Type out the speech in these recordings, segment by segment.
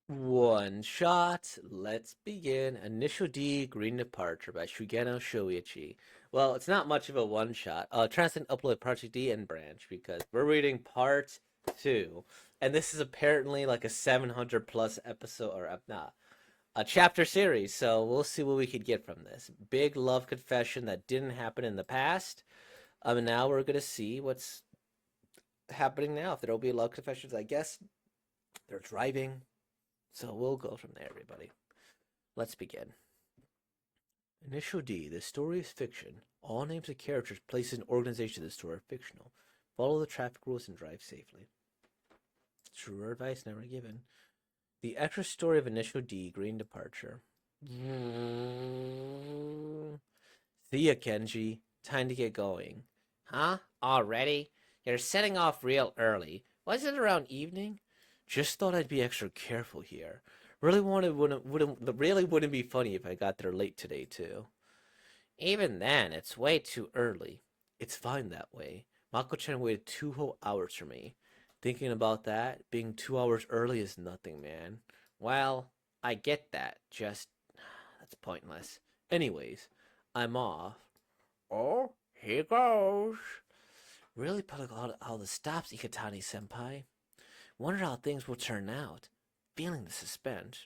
One shot. Let's begin. Initial D, Green Departure by Shugeno Shoichi. Well, it's not much of a one shot. Transcend upload Project D and branch because we're reading part two, and this is apparently like a 700 plus episode or not a chapter series. So we'll see what we could get from this big love confession that didn't happen in the past. And now we're gonna see what's happening now. If there will be love confessions, I guess they're driving. So we'll go from there, everybody. Let's begin. Initial D. The story is fiction. All names of characters, places, and organizations in the story are fictional. Follow the traffic rules and drive safely. True advice never given. The extra story of Initial D. Green Departure. See ya, Kenji. Time to get going. Huh? Already? You're setting off real early. Was it around evening? Just thought I'd be extra careful here. Really wouldn't be funny if I got there late today too. Even then, it's way too early. It's fine that way. Mako-chan waited 2 whole hours for me. Thinking about that, being 2 hours early is nothing, man. Well, I get that. Just that's pointless. Anyways, I'm off. Oh, here goes. Really putting all the stops, Ikatani-senpai. Wonder how things will turn out. Feeling the suspense.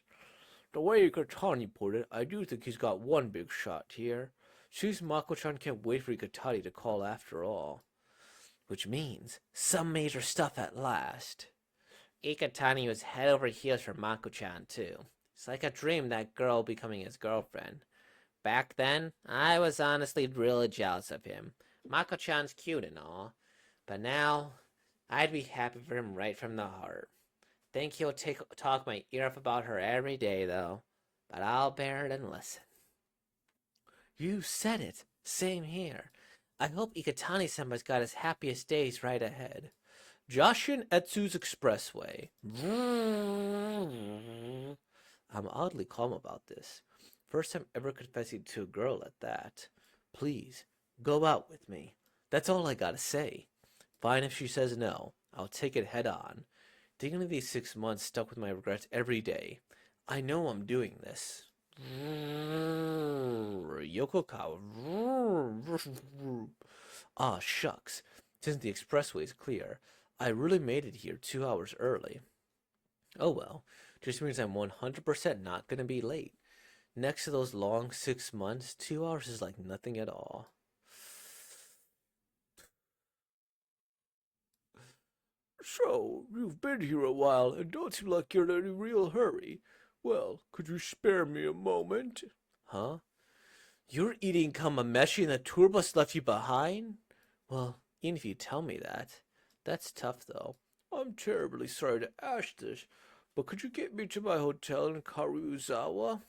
The way Ikatani put it, I do think he's got one big shot here. Seems Mako-chan can't wait for Ikatani to call after all. Which means some major stuff at last. Ikatani was head over heels for Mako-chan too. It's like a dream, that girl becoming his girlfriend. Back then, I was honestly really jealous of him. Mako-chan's cute and all, but now I'd be happy for him right from the heart. Think he'll talk my ear off about her every day, though. But I'll bear it and listen. You said it. Same here. I hope Ikatani-senpai's got his happiest days right ahead. Joshin Etsu's Expressway. I'm oddly calm about this. First time ever confessing to a girl at that. Please, go out with me. That's all I gotta say. Fine if she says no. I'll take it head on. Thinking of these 6 months stuck with my regrets every day. I know I'm doing this. Yokokawa. Ah, shucks. Since the expressway is clear, I really made it here 2 hours early. Oh well, just means I'm 100% not gonna be late. Next to those long 6 months, 2 hours is like nothing at all. So, you've been here a while and don't seem like you're in any real hurry. Well, could you spare me a moment? Huh? You're eating kamameshi and the tour bus left you behind? Well, even if you tell me that. That's tough, though. I'm terribly sorry to ask this, but could you get me to my hotel in Karuizawa?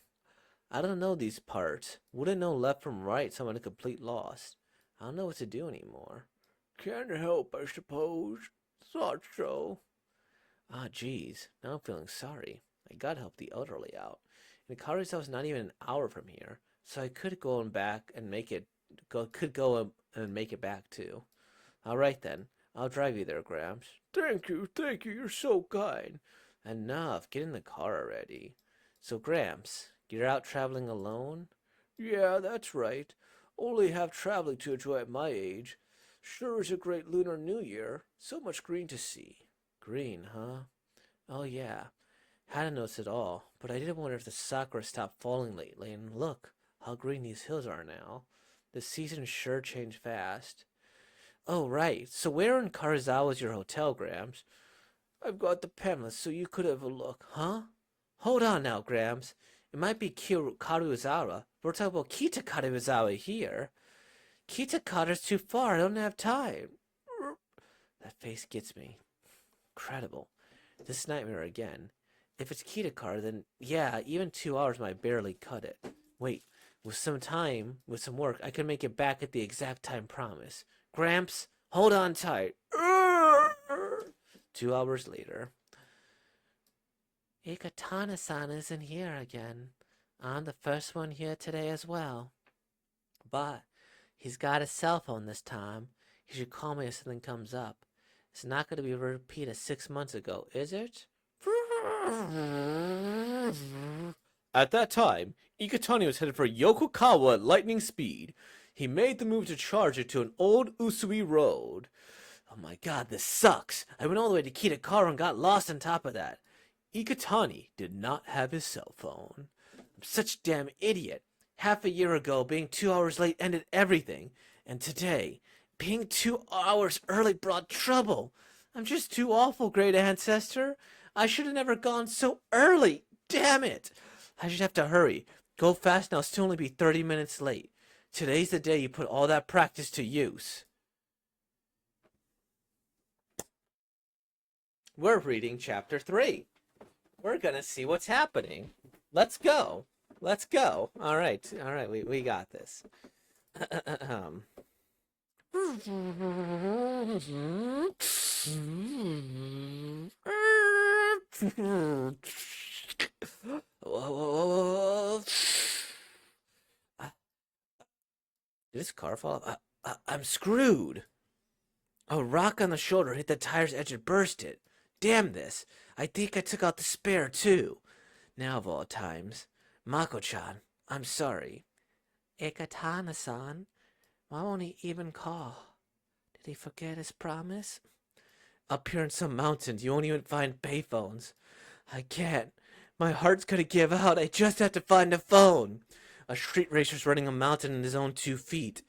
I don't know these parts. Wouldn't know left from right, so I'm at a complete loss. I don't know what to do anymore. Can't help, I suppose. Thought so. Ah, geez. Now I'm feeling sorry. I gotta help the elderly out. And Karuizawa's not even an hour from here, so I could go and back and make it. Could go and make it back too. All right then. I'll drive you there, Gramps. Thank you, thank you. You're so kind. Enough. Get in the car already. So, Gramps, you're out traveling alone? Yeah, that's right. Only have traveling to enjoy at my age. Sure is a great Lunar New Year. So much green to see. Green, huh? Oh, yeah. Hadn't noticed it all, but I did wonder if the sakura stopped falling lately, and look how green these hills are now. The season sure changed fast. Oh, right. So where in Karuizawa is your hotel, Grams? I've got the pamphlet, so you could have a look. Huh? Hold on now, Grams. It might be Karuizawa. We're talking about Kita Karuizawa here. Kitakata's too far. I don't have time. That face gets me. Incredible. This nightmare again. If it's Kitakar, then yeah, even 2 hours might barely cut it. Wait, with some time, with some work, I can make it back at the exact time promised. Gramps, hold on tight. 2 hours later. Ikatana-san isn't here again. I'm the first one here today as well. But he's got his cell phone this time. He should call me if something comes up. It's not going to be a repeat of 6 months ago, is it? At that time, Ikatani was headed for Yokogawa at lightning speed. He made the move to charge it to an old Usui road. Oh my god, this sucks. I went all the way to Kitakara and got lost on top of that. Ikatani did not have his cell phone. I'm such a damn idiot. Half a year ago, being 2 hours late ended everything. And today, being 2 hours early brought trouble. I'm just too awful, great ancestor. I should have never gone so early. Damn it. I should have to hurry. Go fast and I'll still only be 30 minutes late. Today's the day you put all that practice to use. We're reading chapter 3. We're gonna see what's happening. Let's go. Let's go. All right, we got this. Did this car fall off? I'm screwed. A rock on the shoulder hit the tire's edge and burst it. Damn this. I think I took out the spare, too. Now of all times. Mako-chan, I'm sorry. Ikatana-san, why won't he even call? Did he forget his promise? Up here in some mountains, you won't even find payphones. I can't. My heart's gonna give out. I just have to find a phone. A street racer's running a mountain in his own 2 feet.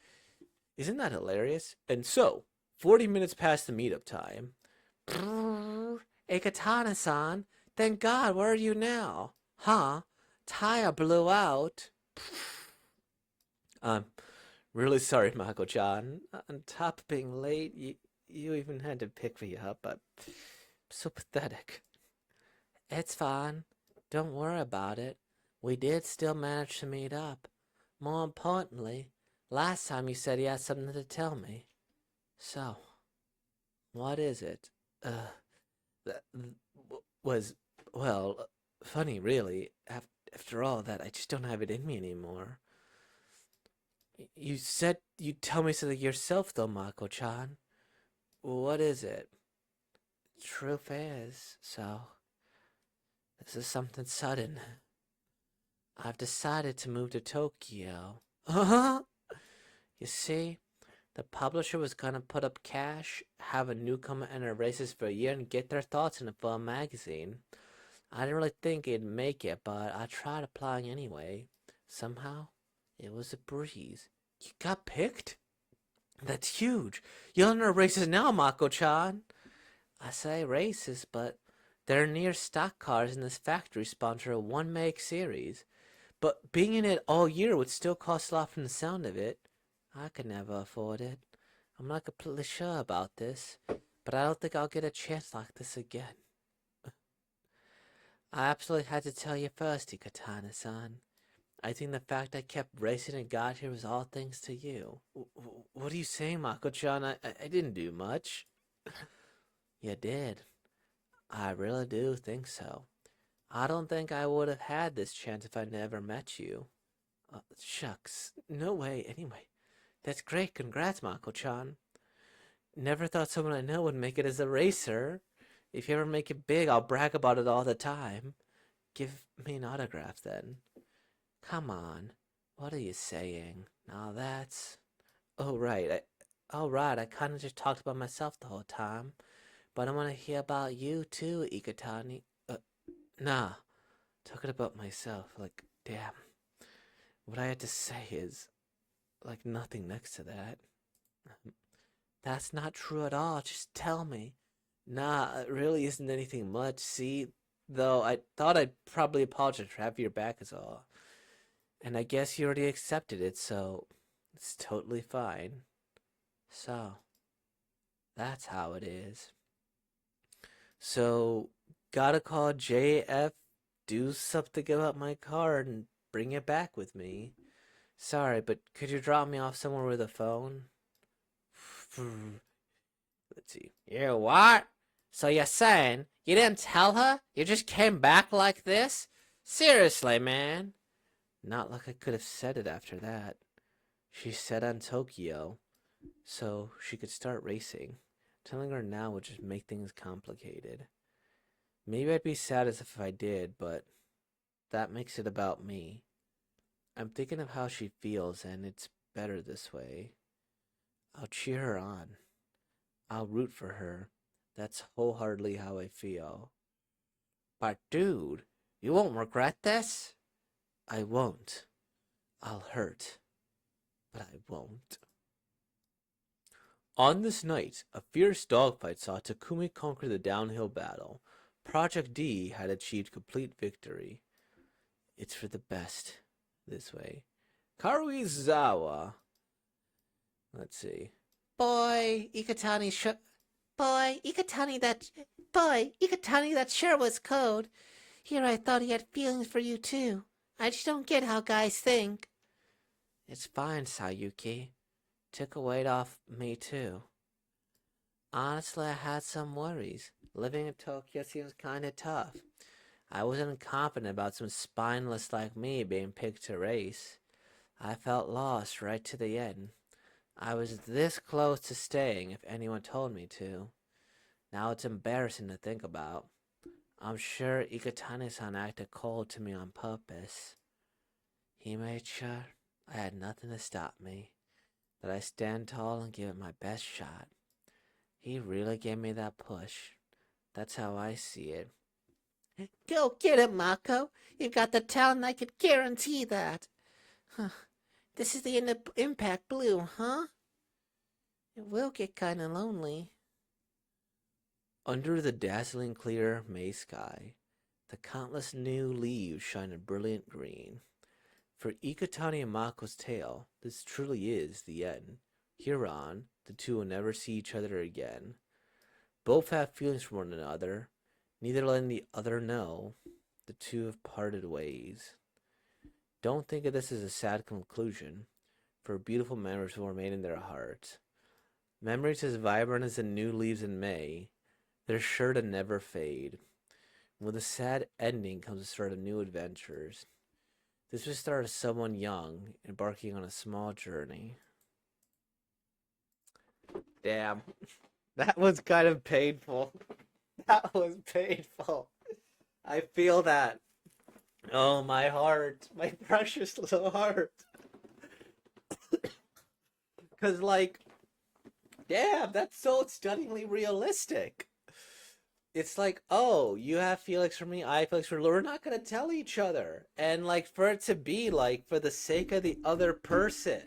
Isn't that hilarious? And so, 40 minutes past the meetup time. Ikatana-san, thank God, where are you now? Huh? Tire blew out. I'm really sorry, Mako-chan. On top of being late, you even had to pick me up. I'm so pathetic. It's fine. Don't worry about it. We did still manage to meet up. More importantly, last time you said you had something to tell me. So, what is it? That was, well, funny, really. After all that, I just don't have it in me anymore. You said you'd tell me something yourself, though, Mako-chan. What is it? Truth is, this is something sudden. I've decided to move to Tokyo. You see, the publisher was gonna put up cash, have a newcomer enter races for a year, and get their thoughts in it for a magazine. I didn't really think it'd make it, but I tried applying anyway. Somehow, it was a breeze. You got picked? That's huge. You'll enter races now, Mako-chan. I say races, but they're near stock cars in this factory sponsor a one-make series. But being in it all year would still cost a lot from the sound of it. I could never afford it. I'm not completely sure about this, but I don't think I'll get a chance like this again. I absolutely had to tell you first, Ikatana-san. I think the fact I kept racing and got here was all thanks to you. What are you saying, Mako-chan? I didn't do much. You did. I really do think so. I don't think I would have had this chance if I never met you. Shucks. No way. Anyway, that's great. Congrats, Mako-chan. Never thought someone I know would make it as a racer. If you ever make it big, I'll brag about it all the time. Give me an autograph, then. Come on. What are you saying? Now that's... Oh, right. I kind of just talked about myself the whole time. But I want to hear about you, too, Ikatani. Nah. Talking about myself. Like, damn. What I had to say is... like, nothing next to that. That's not true at all. Just tell me. Nah, it really isn't anything much. See, though, I thought I'd probably apologize for having your back is all. And I guess you already accepted it, so it's totally fine. So, that's how it is. So, gotta call JF, do something about my car, and bring it back with me. Sorry, but could you drop me off somewhere with a phone? Let's see. You what? So you're saying you didn't tell her? You just came back like this? Seriously, man. Not like I could have said it after that. She set on Tokyo, so she could start racing. Telling her now would just make things complicated. Maybe I'd be saddest if I did, but that makes it about me. I'm thinking of how she feels, and it's better this way. I'll cheer her on. I'll root for her. That's wholeheartedly how I feel. But, dude, you won't regret this? I won't. I'll hurt, but I won't. On this night, a fierce dogfight saw Takumi conquer the downhill battle. Project D had achieved complete victory. It's for the best this way. Karuizawa. Let's see. Boy, Ikatani, that sure was cold. Here I thought he had feelings for you too. I just don't get how guys think. It's fine, Sayuki. Took a weight off me too. Honestly, I had some worries. Living in Tokyo seems kinda tough. I wasn't confident about some spineless like me being picked to race. I felt lost right to the end. I was this close to staying if anyone told me to. Now it's embarrassing to think about. I'm sure Ikatani-san acted cold to me on purpose. He made sure I had nothing to stop me, that I stand tall and give it my best shot. He really gave me that push. That's how I see it. Go get it, Mako. You've got the talent, I could guarantee that. Huh. This is the Impact Blue, huh? It will get kinda lonely. Under the dazzling clear May sky, the countless new leaves shine a brilliant green. For Ikatani and Mako's tale, this truly is the end. Hereon, the two will never see each other again. Both have feelings for one another, neither letting the other know. The two have parted ways. Don't think of this as a sad conclusion, for beautiful memories will remain in their hearts. Memories as vibrant as the new leaves in May, they're sure to never fade. With a sad ending comes the start of new adventures. This was the start of someone young, embarking on a small journey. Damn. That was kind of painful. That was painful. I feel that. Oh, my heart. My precious little heart. Because, like, damn, that's so stunningly realistic. It's like, oh, you have Felix for me, I have Felix for we're not gonna tell each other. And like for it to be like for the sake of the other person.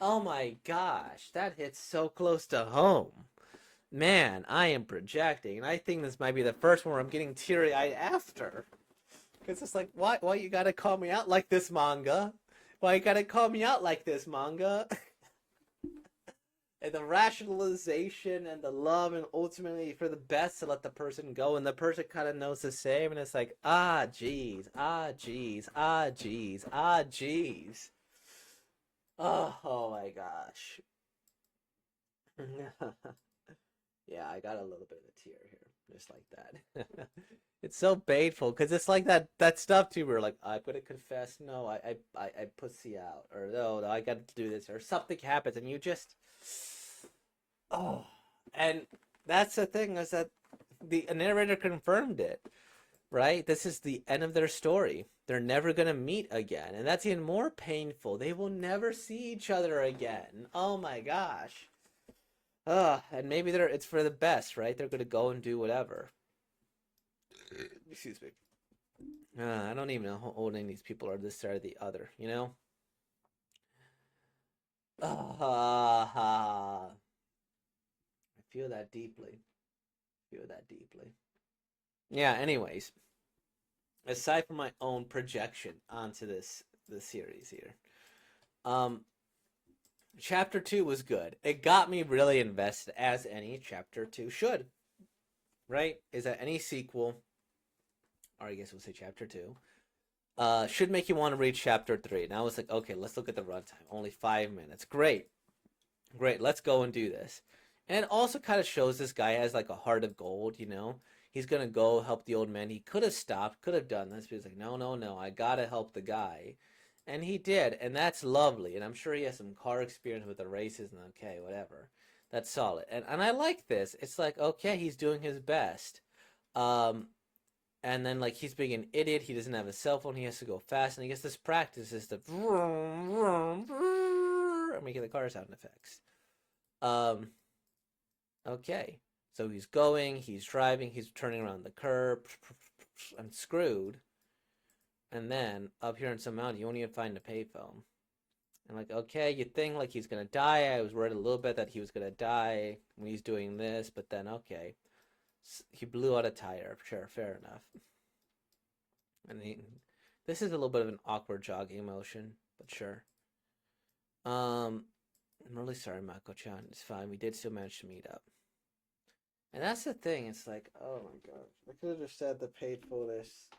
Oh my gosh, that hits so close to home. Man, I am projecting, and I think this might be the first one where I'm getting teary-eyed after. Because it's like, why you gotta call me out like this, manga? Why you gotta call me out like this, manga? And the rationalization and the love and ultimately for the best to let the person go, and the person kind of knows the same, and it's like, ah geez, ah geez, ah geez, ah geez. Oh my gosh. Yeah, I got a little bit of a tear here, just like that. It's so painful because it's like that stuff too. Where like I'm gonna confess, no, I pussy out, or no, I got to do this, or something happens, and you just, oh, and that's the thing is that the narrator confirmed it, right? This is the end of their story. They're never gonna meet again, and that's even more painful. They will never see each other again. Oh my gosh. And maybe it's for the best, right? They're gonna go and do whatever. Excuse me. I don't even know how old any of these people are, this side or the other, you know? I feel that deeply. Feel that deeply. Yeah, anyways. Aside from my own projection onto this series here. Um Chapter 2 was good. It got me really invested as any chapter 2 should. Right? Is that any sequel, or I guess we'll say chapter 2, should make you want to read chapter 3. And I was like, okay, let's look at the runtime. Only 5 minutes. Great. Great. Let's go and do this. And it also kind of shows this guy has like a heart of gold, you know? He's going to go help the old man. He could have stopped, could have done this, but he's like, no, no, no. I got to help the guy. And he did. And that's lovely. And I'm sure he has some car experience with the races and okay, whatever. That's solid. And I like this. It's like, okay, he's doing his best. Um, And then like he's being an idiot. He doesn't have a cell phone. He has to go fast, and he gets this practice is the vroom, vroom, vroom, I'm making the car sound effects. Um. Okay. So he's going. He's driving. He's turning around the curb. I'm screwed. And then up here in some mountain, you won't even find a payphone. I'm like, okay, you think like he's gonna die. I was worried a little bit that he was gonna die when he's doing this, but then okay, he blew out a tire. Sure, fair enough. And this is a little bit of an awkward jogging motion, but sure. Um, I'm really sorry, Mako-chan. It's fine. We did still manage to meet up. And that's the thing. It's like, oh my god, I could have just said the painfulness.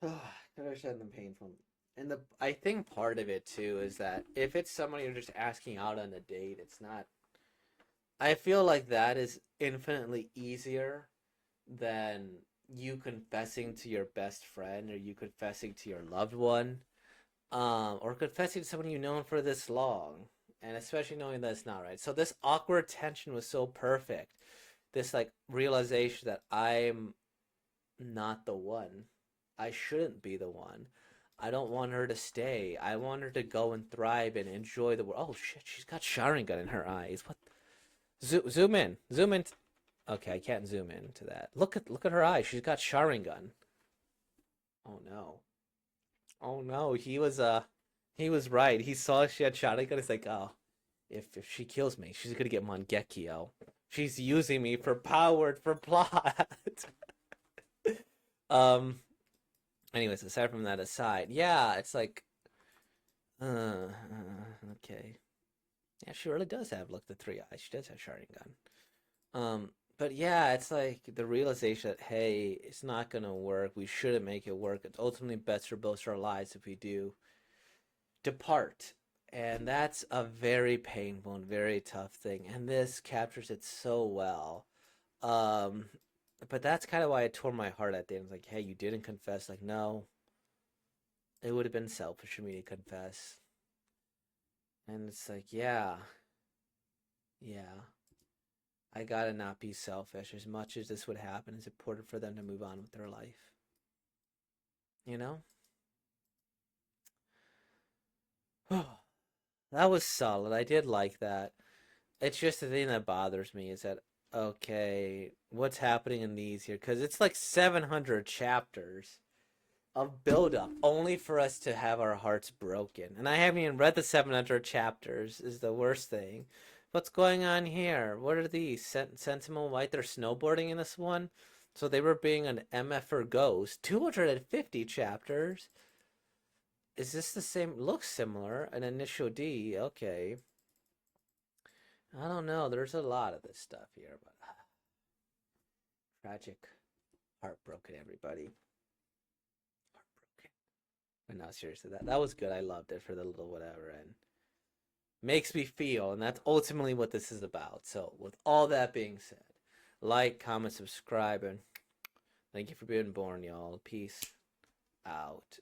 I could have said the painful. And I think part of it too is that if it's someone you're just asking out on a date, it's not. I feel like that is infinitely easier than you confessing to your best friend or you confessing to your loved one, or confessing to someone you've known for this long, and especially knowing that it's not right. So this awkward tension was so perfect. This like realization that I'm not the one. I shouldn't be the one. I don't want her to stay. I want her to go and thrive and enjoy the world. Oh shit, she's got Sharingan in her eyes. What? Zoom in. Zoom in. Okay, I can't zoom in to that. Look at her eyes. She's got Sharingan. Oh no. Oh no. He was right. He saw she had Sharingan. He's like, oh, if she kills me, she's gonna get Mangekyo. She's using me for power for plot. um. Anyways, aside from that aside, yeah, it's like, okay. Yeah, she really does have like the three eyes. She does have Sharingan. But yeah, it's like the realization that hey, it's not gonna work. We shouldn't make it work. It's ultimately best for both our lives if we do depart. And that's a very painful and very tough thing. And this captures it so well. Um, but that's kind of why it tore my heart at the end. It's like, hey, you didn't confess. Like, no, it would have been selfish for me to confess. And it's like, yeah, I gotta not be selfish. As much as this would happen, it's important for them to move on with their life. You know? That was solid. I did like that. It's just the thing that bothers me is that, okay, what's happening in these here? Because it's like 700 chapters of build-up only for us to have our hearts broken. And I haven't even read the 700 chapters, is the worst thing. What's going on here? What are these? Sentinel White, they're snowboarding in this one? So they were being an MFer ghost. 250 chapters? Is this the same? Looks similar. An initial D. Okay. I don't know. There's a lot of this stuff here, but tragic, heartbroken, everybody. Heartbroken. But no, seriously, that was good. I loved it for the little whatever, and makes me feel, and that's ultimately what this is about. So, with all that being said, like, comment, subscribe, and thank you for being born, y'all. Peace out.